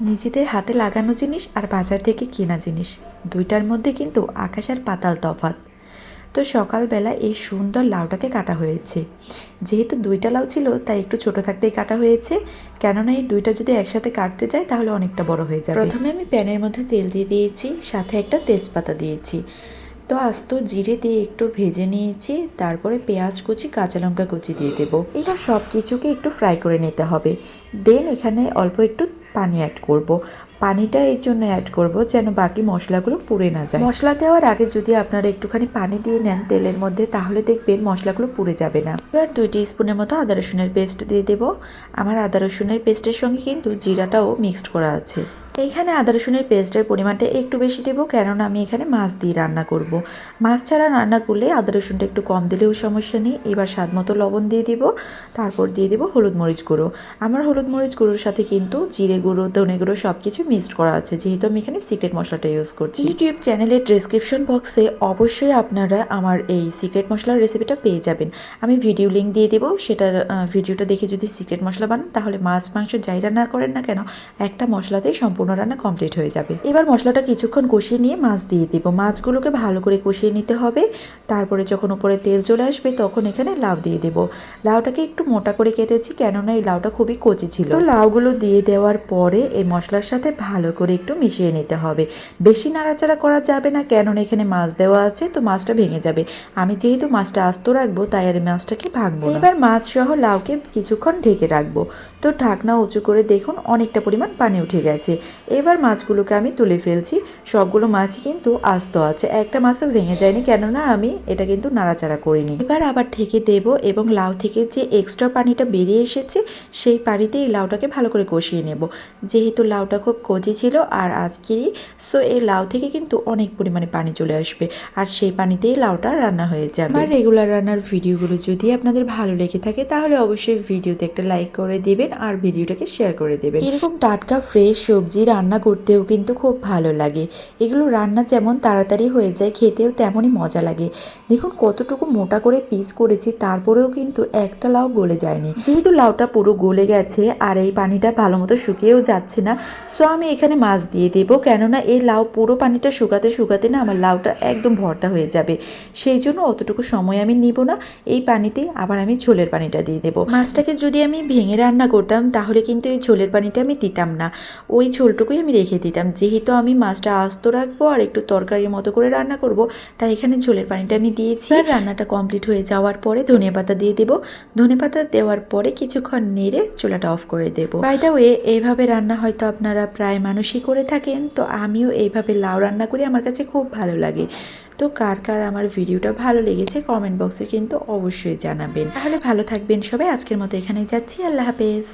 নিজেদের হাতে লাগানো জিনিস আর বাজার থেকে কেনা জিনিস দুইটার মধ্যে কিন্তু আকাশ আর পাতাল তফাৎ। তো সকালবেলা এই সুন্দর লাউটাকে কাটা হয়েছে। যেহেতু দুইটা লাউ ছিল তাই একটু ছোট থাকতেই কাটা হয়েছে, কেননা এই দুইটা যদি একসাথে কাটতে যাই তাহলে অনেকটা বড় হয়ে যাবে। প্রথমে আমি প্যানের মধ্যে তেল দিয়ে দিয়েছি, সাথে একটা তেজপাতা দিয়েছি। তো আস্ত জিরে দিয়ে একটু ভেজে নিয়েছি, তারপরে পেঁয়াজ কুচি কাঁচা লঙ্কা কুচি দিয়ে দেবো। এবার সব কিছুকে একটু ফ্রাই করে নিতে হবে। দেন এখানে অল্প একটু পানি অ্যাড করব। পানিটা এই জন্য অ্যাড করব যেন বাকি মশলাগুলো পুড়ে না যায়। মশলা দেওয়ার আগে যদি আপনারা একটুখানি পানি দিয়ে নেন তেলের মধ্যে, তাহলে দেখবেন মশলাগুলো পুড়ে যাবে না। এবার 2 টিস্পুনের মতো আদা রসুনের পেস্ট দিয়ে দেবো। আমার আদা রসুনের পেস্টের সঙ্গে কিন্তু জিরাটাও মিক্সড করা আছে। এইখানে আদা রসুনের পেস্টের পরিমাণটা একটু বেশি দেবো, কেননা আমি এখানে মাছ দিয়ে রান্না করব। মাছ ছাড়া রান্না করলে আদা রসুনটা একটু কম দিলেও সমস্যা নেই। এবার স্বাদ মতো লবণ দিয়ে দিব, তারপর দিয়ে দেবো হলুদ মরিচ গুঁড়ো। আমার হলুদ মরিচ গুঁড়োর সাথে কিন্তু জিরে গুঁড়ো ধনে গুঁড়ো সব কিছু মিক্সড করা আছে, যেহেতু আমি এখানে সিক্রেট মশলাটা ইউজ করছি। ইউটিউব চ্যানেলের ডেসক্রিপশন বক্সে অবশ্যই আপনারা আমার এই সিক্রেট মশলার রেসিপিটা পেয়ে যাবেন। আমি ভিডিও লিঙ্ক দিয়ে দেবো, সেটা ভিডিওটা দেখে যদি সিক্রেট মশলা বানান তাহলে মাছ মাংস যাই রান্না করেন না কেন একটা মশলাতেই সম্পূর্ণ রান্না কমপ্লিট হয়ে যাবে। এবার মশলাটা কিছুক্ষণ কষিয়ে নিয়ে মাছ দিয়ে দিব। মাছগুলোকে ভালো করে কষিয়ে নিতে হবে। তারপরে যখন উপরে তেল চলে আসবে তখন এখানে লাউ দিয়ে দেব। লাউটাকে একটু মোটা করে কেটেছি, কেননা এই লাউটা খুবই কচি ছিল। তো লাউগুলো দিয়ে দেওয়ার পরে এই মশলার সাথে ভালো করে একটু মিশিয়ে নিতে হবে। বেশি নাড়াচাড়া করা যাবে না, কেননা এখানে মাছ দেওয়া আছে, তো মাছটা ভেঙে যাবে। আমি যেহেতু মাছটা আস্ত রাখবো তাই আর মাছটাকে ভাঙবো না। এবার মাছ সহ লাউকে কিছুক্ষণ ঢেকে রাখবো। তো ঢাকনা উঁচু করে দেখুন অনেকটা পরিমাণ পানি উঠে গেছে। এবার মাছগুলোকে আমি তুলে ফেলছি। সবগুলো মাছই কিন্তু আস্ত আছে, একটা মাছও ভেঙে যায়নি, কেননা আমি এটা কিন্তু নাড়াচাড়া করিনি। এবার আবার ঢেকে দেব এবং লাউ থেকে যে এক্সট্রা পানিটা বেরিয়ে এসেছে সেই পানিতে এই লাউটাকে ভালো করে কষিয়ে নেব। যেহেতু লাউটা খুব কচি ছিল আর আজকেরই, সো এই লাউ থেকে কিন্তু অনেক পরিমাণে পানি চলে আসবে আর সেই পানিতেই লাউটা রান্না হয়ে যাবে। আমার রেগুলার রান্নার ভিডিওগুলো যদি আপনাদের ভালো লেগে থাকে তাহলে অবশ্যই ভিডিওতে একটা লাইক করে দেবেন আর ভিডিওটাকে শেয়ার করে দেবেন। এরকম টাটকা ফ্রেশ সবজি রান্না করতেও কিন্তু খুব ভালো লাগে। এগুলো রান্না যেমন তাড়াতাড়ি হয়ে যায়, খেতেও তেমনই মজা লাগে। দেখুন কতটুকু মোটা করে পিস করেছি, তারপরেও কিন্তু একটা লাউ গলে যায়নি। যেহেতু লাউটা পুরো গলে গেছে আর এই পানিটা ভালো মতো শুকিয়েও যাচ্ছে না, সো আমি এখানে মাছ দিয়ে দেবো, কেননা এই লাউ পুরো পানিটা শুকাতে শুকাতে না আমার লাউটা একদম ভর্তা হয়ে যাবে। সেই জন্য অতটুকু সময় আমি নিব না। এই পানিতে আবার আমি ঝোলের পানিটা দিয়ে দেবো। মাছটাকে যদি আমি ভেঙে রান্না করতাম তাহলে কিন্তু এই ঝোলের পানিটা আমি দিতাম না, ওই ঝোলটুকুই আমি রেখে দিতাম। যেহেতু আমি মাছটা আস্ত রাখবো আর একটু তরকারির মতো করে রান্না করব, তাই এখানে ঝোলের পানিটা আমি দিয়েছি। আর রান্নাটা কমপ্লিট হয়ে যাওয়ার পরে ধনেপাতা দিয়ে দেবো। ধনেপাতা দেওয়ার পরে কিছুক্ষণ নেড়ে চুলাটা অফ করে দেবো। বাই দ্য ওয়ে, এইভাবে রান্না হয়তো আপনারা প্রায় মানুষই করে থাকেন, তো আমিও এইভাবে লাউ রান্না করি, আমার কাছে খুব ভালো লাগে। তো কার কার আমার ভিডিওটা ভালো লেগেছে কমেন্ট বক্সে কিন্তু অবশ্যই জানাবেন। তাহলে ভালো থাকবেন সবাই। আজকের মতো এখানেই যাচ্ছি, আল্লাহ হাফেজ।